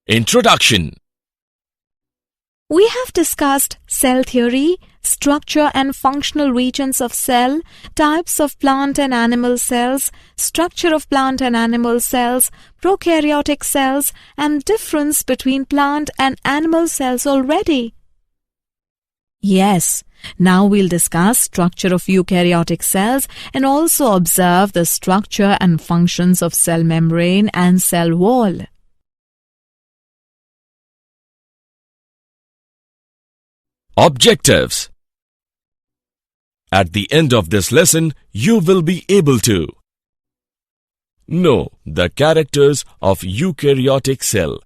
Introduction. We have discussed cell theory, structure and functional regions of cell, types of plant and animal cells, structure of plant and animal cells, prokaryotic cells, and difference between plant and animal cells already. Yes, now we'll discuss structure of eukaryotic cells and also observe the structure and functions of cell membrane and cell wall. Objectives. At the end of this lesson, you will be able to know the characters of eukaryotic cell,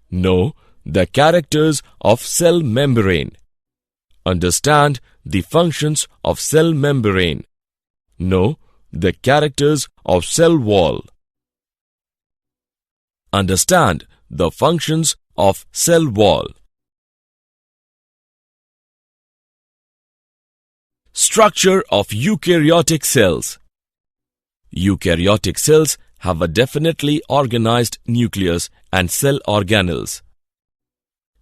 know the characters of cell membrane, understand the functions of cell membrane, know the characters of cell wall, understand the functions of cell wall. Structure of eukaryotic cells. Eukaryotic cells have a definitely organized nucleus and cell organelles.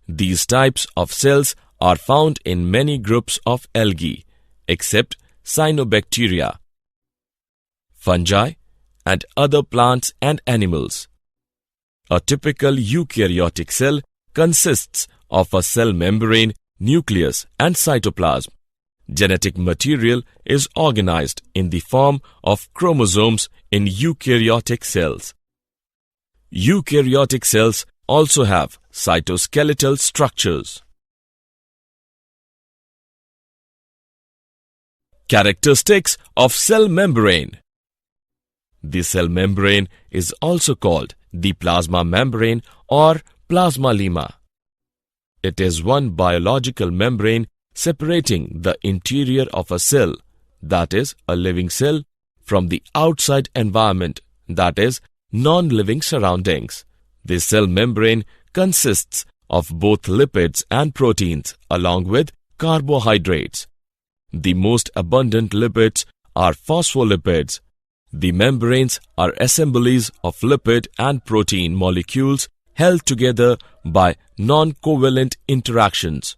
These types of cells are found in many groups of algae, except cyanobacteria, fungi, and other plants and animals. A typical eukaryotic cell consists of a cell membrane, nucleus, and cytoplasm. Genetic material is organized in the form of chromosomes in eukaryotic cells. Eukaryotic cells also have cytoskeletal structures. Characteristics of cell membrane. The cell membrane is also called the plasma membrane or plasmalemma. It is one biological membrane separating the interior of a cell, that is, a living cell, from the outside environment, that is, non-living surroundings. The cell membrane consists of both lipids and proteins along with carbohydrates. The most abundant lipids are phospholipids. The membranes are assemblies of lipid and protein molecules held together by non-covalent interactions.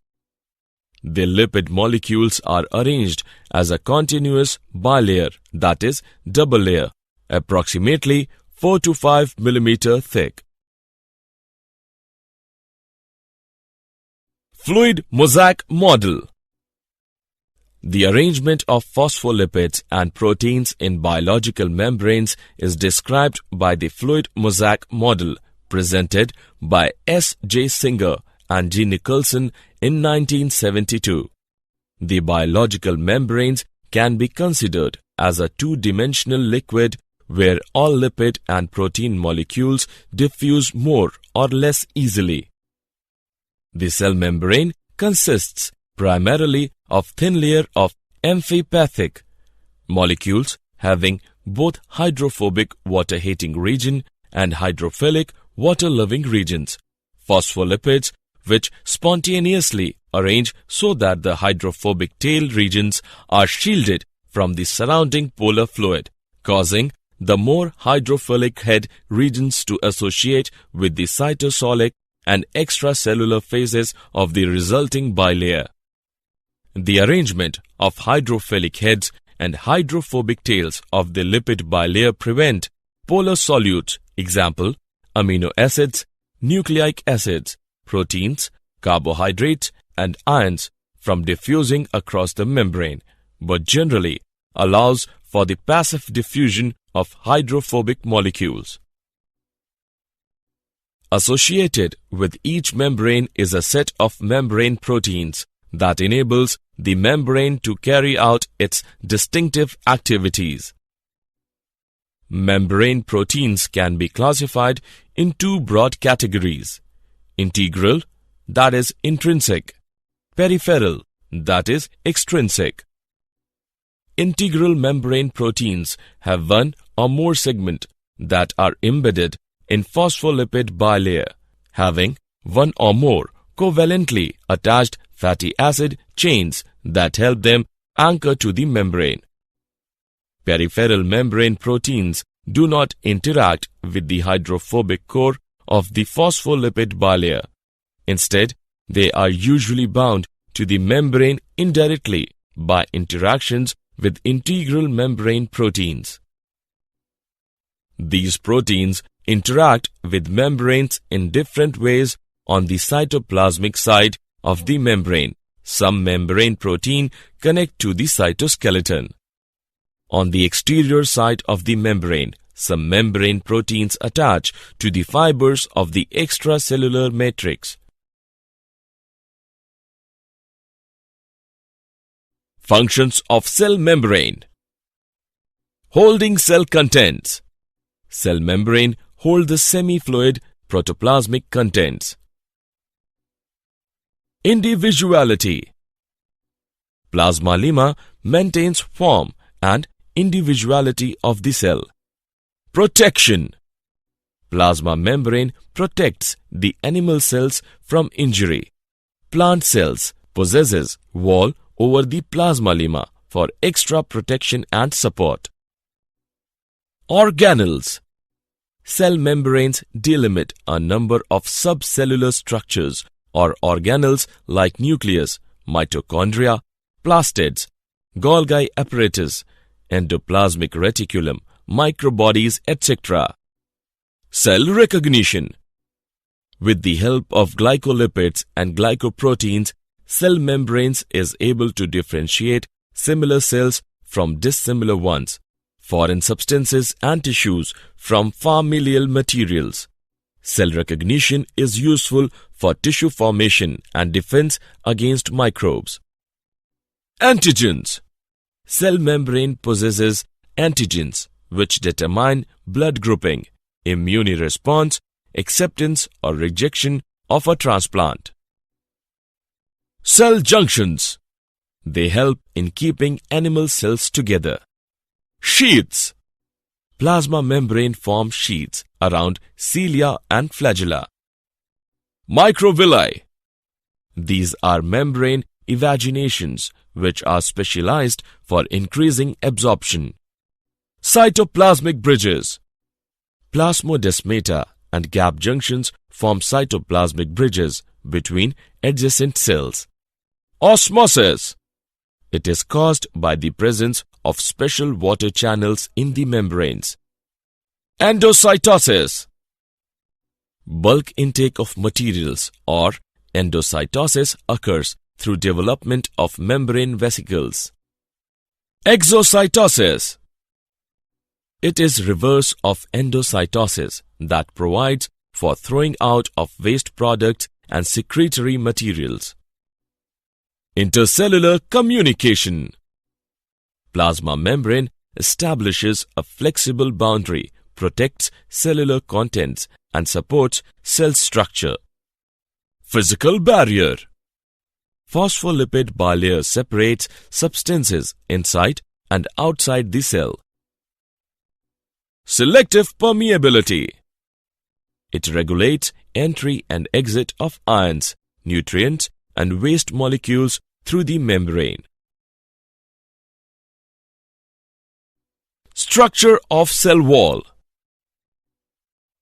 The lipid molecules are arranged as a continuous bilayer, that is, double layer, approximately 4 to 5 mm thick. Fluid mosaic model. The arrangement of phospholipids and proteins in biological membranes is described by the fluid mosaic model presented by S. J. Singer and G. Nicholson in 1972. The biological membranes can be considered as a two-dimensional liquid where all lipid and protein molecules diffuse more or less easily. The cell membrane consists primarily of thin layer of amphipathic molecules having both hydrophobic water-hating region and hydrophilic water-loving regions, phospholipids which spontaneously arrange so that the hydrophobic tail regions are shielded from the surrounding polar fluid, causing the more hydrophilic head regions to associate with the cytosolic and extracellular phases of the resulting bilayer. The arrangement of hydrophilic heads and hydrophobic tails of the lipid bilayer prevent polar solutes, example, amino acids, nucleic acids, proteins, carbohydrates, and ions from diffusing across the membrane, but generally allows for the passive diffusion of hydrophobic molecules. Associated with each membrane is a set of membrane proteins that enables the membrane to carry out its distinctive activities. Membrane proteins can be classified in two broad categories: integral, that is intrinsic; peripheral, that is extrinsic. Integral membrane proteins have one or more segments that are embedded in phospholipid bilayer, having one or more covalently attached fatty acid chains that help them anchor to the membrane. Peripheral membrane proteins do not interact with the hydrophobic core of the phospholipid bilayer. Instead, they are usually bound to the membrane indirectly by interactions with integral membrane proteins. These proteins interact with membranes in different ways on the cytoplasmic side of the membrane. Some membrane protein connect to the cytoskeleton. On the exterior side of the membrane, some membrane proteins attach to the fibers of the extracellular matrix. Functions of cell membrane. Holding cell contents. Cell membrane hold the semi-fluid protoplasmic contents. Individuality. Plasma maintains form and individuality of the cell. Protection. Plasma membrane protects the animal cells from injury. Plant cells possesses wall over the plasma for extra protection and support. Organelles. Cell membranes delimit a number of subcellular structures or organelles like nucleus, mitochondria, plastids, Golgi apparatus, endoplasmic reticulum, microbodies, etc. Cell recognition. With the help of glycolipids and glycoproteins, cell membranes is able to differentiate similar cells from dissimilar ones, foreign substances and tissues from familial materials. Cell recognition is useful for tissue formation and defense against microbes. Antigens. Cell membrane possesses antigens which determine blood grouping, immune response, acceptance or rejection of a transplant. Cell junctions. They help in keeping animal cells together. Sheaths. Plasma membrane forms sheaths around cilia and flagella. Microvilli. These are membrane evaginations which are specialized for increasing absorption. Cytoplasmic bridges. Plasmodesmata and gap junctions form cytoplasmic bridges between adjacent cells. Osmosis. It is caused by the presence of special water channels in the membranes. Endocytosis. Bulk intake of materials or endocytosis occurs through development of membrane vesicles. Exocytosis. It is reverse of endocytosis that provides for throwing out of waste products and secretory materials. Intercellular communication. Plasma membrane establishes a flexible boundary, protects cellular contents and supports cell structure. Physical barrier. Phospholipid bilayer separates substances inside and outside the cell. Selective permeability. It regulates entry and exit of ions, nutrients, and waste molecules through the membrane. Structure of cell wall.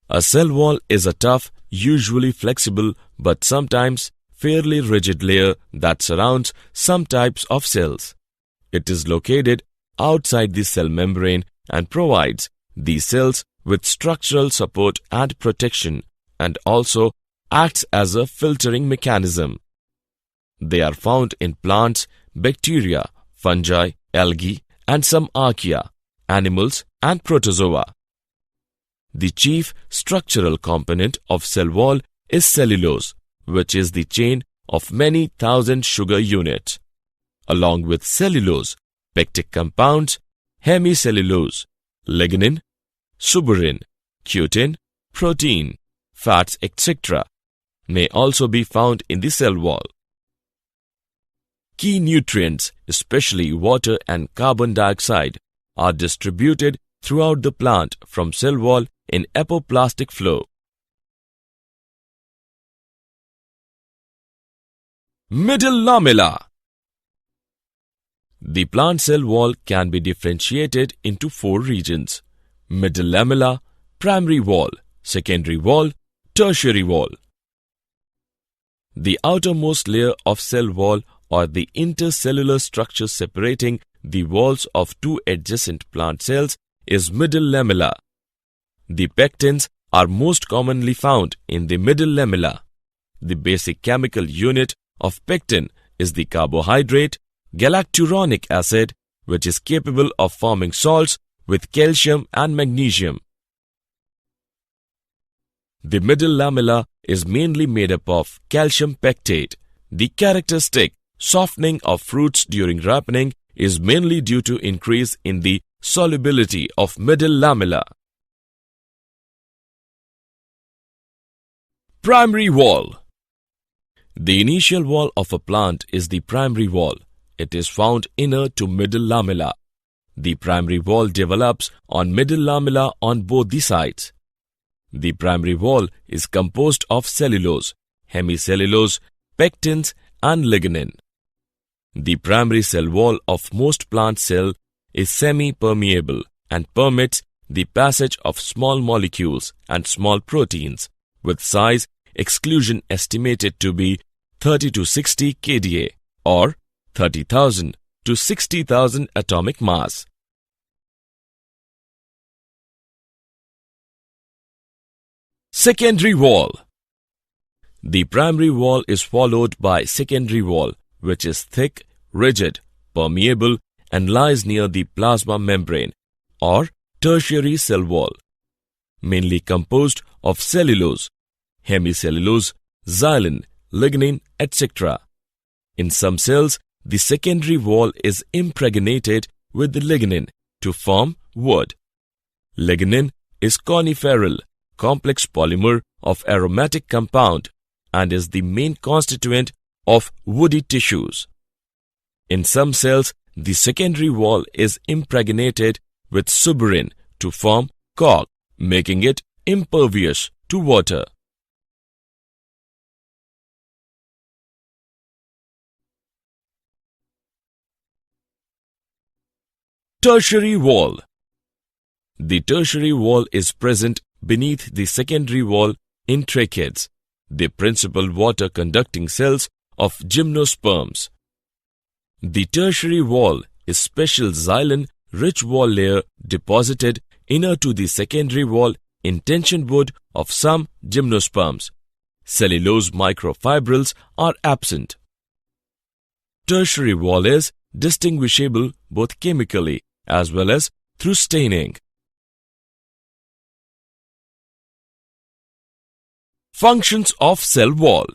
A cell wall is a tough, usually flexible, but sometimes fairly rigid layer that surrounds some types of cells. It is located outside the cell membrane and provides these cells with structural support and protection, and also acts as a filtering mechanism. They are found in plants, bacteria, fungi, algae, and some archaea, animals, and protozoa. The chief structural component of cell wall is cellulose, which is the chain of many thousand sugar units. Along with cellulose, pectic compounds, hemicellulose, lignin, suberin, cutin, protein, fats, etc. may also be found in the cell wall. Key nutrients, especially water and carbon dioxide, are distributed throughout the plant from cell wall in apoplastic flow. Middle lamella. The plant cell wall can be differentiated into 4 regions: middle lamella, primary wall, secondary wall, Tertiary wall. The outermost layer of cell wall or the intercellular structure separating the walls of two adjacent plant cells is middle lamella. The pectins are most commonly found in the middle lamella. The basic chemical unit of pectin is the carbohydrate galacturonic acid, which is capable of forming salts with calcium and magnesium. The middle lamella is mainly made up of calcium pectate. The characteristic softening of fruits during ripening is mainly due to increase in the solubility of middle lamella. Primary wall. The initial wall of a plant is the primary wall. It is found inner to middle lamella. The primary wall develops on middle lamella on both the sides. The primary wall is composed of cellulose, hemicellulose, pectins and lignin. The primary cell wall of most plant cells is semi-permeable and permits the passage of small molecules and small proteins with size exclusion estimated to be 30 to 60 kDa or 30,000 to 60,000 atomic mass. Secondary wall. The primary wall is followed by secondary wall, which is thick, rigid, permeable and lies near the plasma membrane or tertiary cell wall, mainly composed of cellulose, hemicellulose, xylin, lignin, etc. In some cells, the secondary wall is impregnated with the lignin to form wood. Lignin is coniferal, complex polymer of aromatic compound and is the main constituent of woody tissues. In some cells, the secondary wall is impregnated with suberin to form cork, making it impervious to water. Tertiary wall. The tertiary wall is present beneath the secondary wall intricacies, the principal water-conducting cells of gymnosperms. The tertiary wall is special xylin-rich wall layer deposited inner to the secondary wall in tension wood of some gymnosperms. Cellulose microfibrils are absent. Tertiary wall is distinguishable both chemically as well as through staining. Functions of cell wall.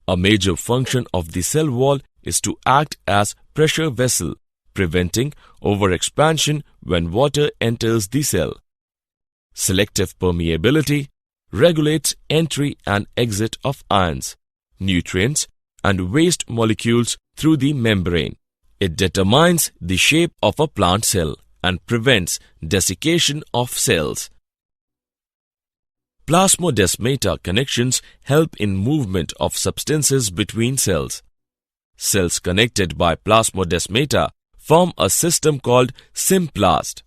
A major function of the cell wall is to act as pressure vessel, preventing overexpansion when water enters the cell. Selective permeability regulates entry and exit of ions, nutrients, and waste molecules through the membrane. It determines the shape of a plant cell and prevents desiccation of cells. Plasmodesmata connections help in movement of substances between cells. Cells connected by plasmodesmata form a system called symplast.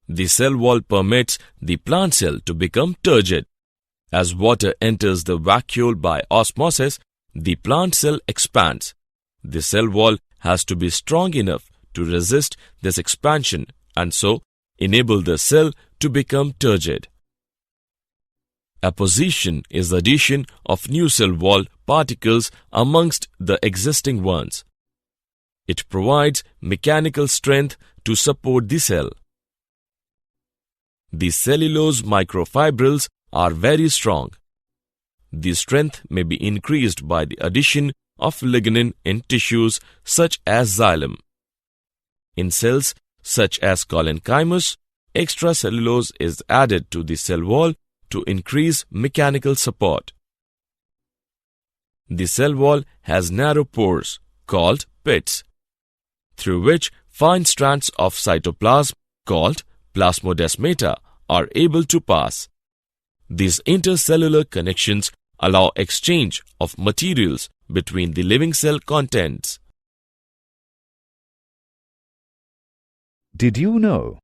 The cell wall permits the plant cell to become turgid. As water enters the vacuole by osmosis, the plant cell expands. The cell wall has to be strong enough to resist this expansion and so enable the cell to become turgid. Apposition is the addition of new cell wall particles amongst the existing ones. It provides mechanical strength to support the cell. The cellulose microfibrils are very strong. The strength may be increased by the addition of lignin in tissues such as xylem. In cells such as collenchymus, extracellulose is added to the cell wall to increase mechanical support. The cell wall has narrow pores called pits, through which fine strands of cytoplasm called plasmodesmata are able to pass. These intercellular connections allow exchange of materials between the living cell contents. Did you know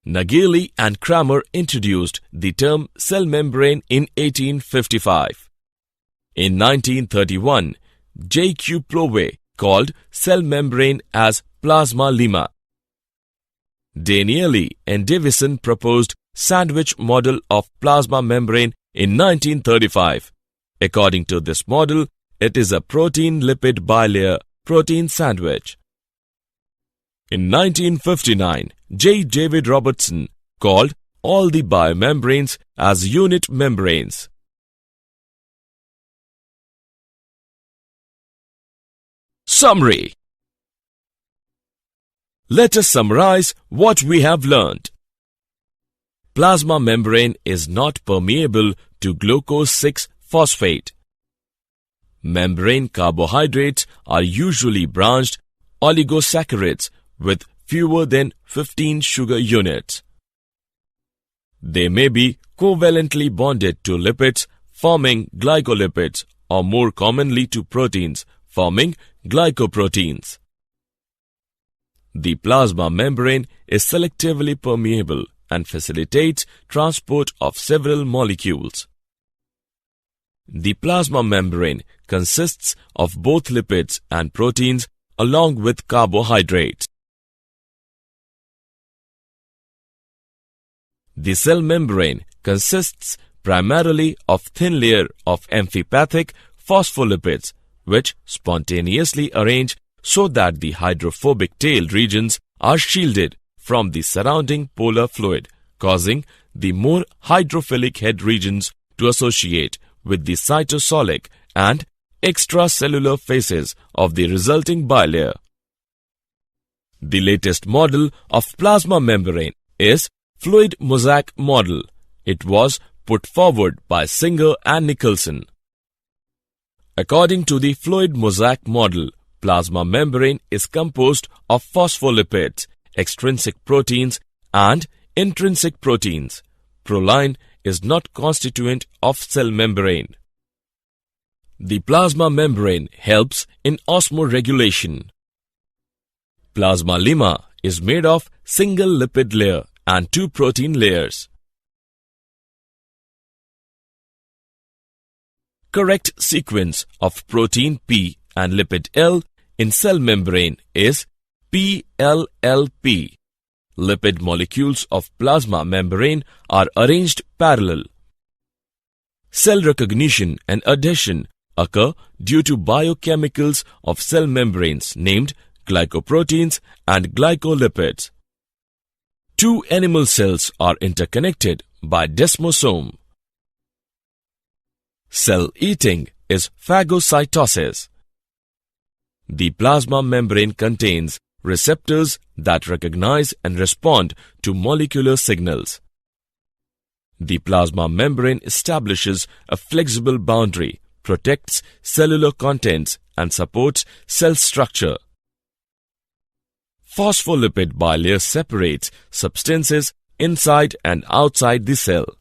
Nageli and Kramer introduced the term cell membrane in 1855. In 1931, J.Q. Plowey called cell membrane as plasma lemma. Danieli and Davison proposed sandwich model of plasma membrane in 1935. According to this model, it is a protein-lipid bilayer protein sandwich. In 1959, J. David Robertson called all the biomembranes as unit membranes. Summary. Let us summarize what we have learned. Plasma membrane is not permeable to glucose 6-phosphate. Membrane carbohydrates are usually branched oligosaccharides with fewer than 15 sugar units. They may be covalently bonded to lipids forming glycolipids or more commonly to proteins forming glycoproteins. The plasma membrane is selectively permeable and facilitates transport of several molecules. The plasma membrane consists of both lipids and proteins along with carbohydrates. The cell membrane consists primarily of thin layer of amphipathic phospholipids which spontaneously arrange so that the hydrophobic tail regions are shielded from the surrounding polar fluid, causing the more hydrophilic head regions to associate with the cytosolic and extracellular phases of the resulting bilayer. The latest model of plasma membrane is fluid mosaic model. It was put forward by Singer and Nicholson. According to the fluid mosaic model, plasma membrane is composed of phospholipids, extrinsic proteins and intrinsic proteins. Proline is not constituent of cell membrane. The plasma membrane helps in osmoregulation. Plasma lemma is made of single lipid layer and 2 protein layers. Correct sequence of protein P and lipid L in cell membrane is PLLP. Lipid molecules of plasma membrane are arranged parallel. Cell recognition and adhesion occur due to biochemicals of cell membranes named glycoproteins and glycolipids. 2 animal cells are interconnected by desmosome. Cell eating is phagocytosis. The plasma membrane contains receptors that recognize and respond to molecular signals. The plasma membrane establishes a flexible boundary, protects cellular contents, and supports cell structure. Phospholipid bilayer separates substances inside and outside the cell.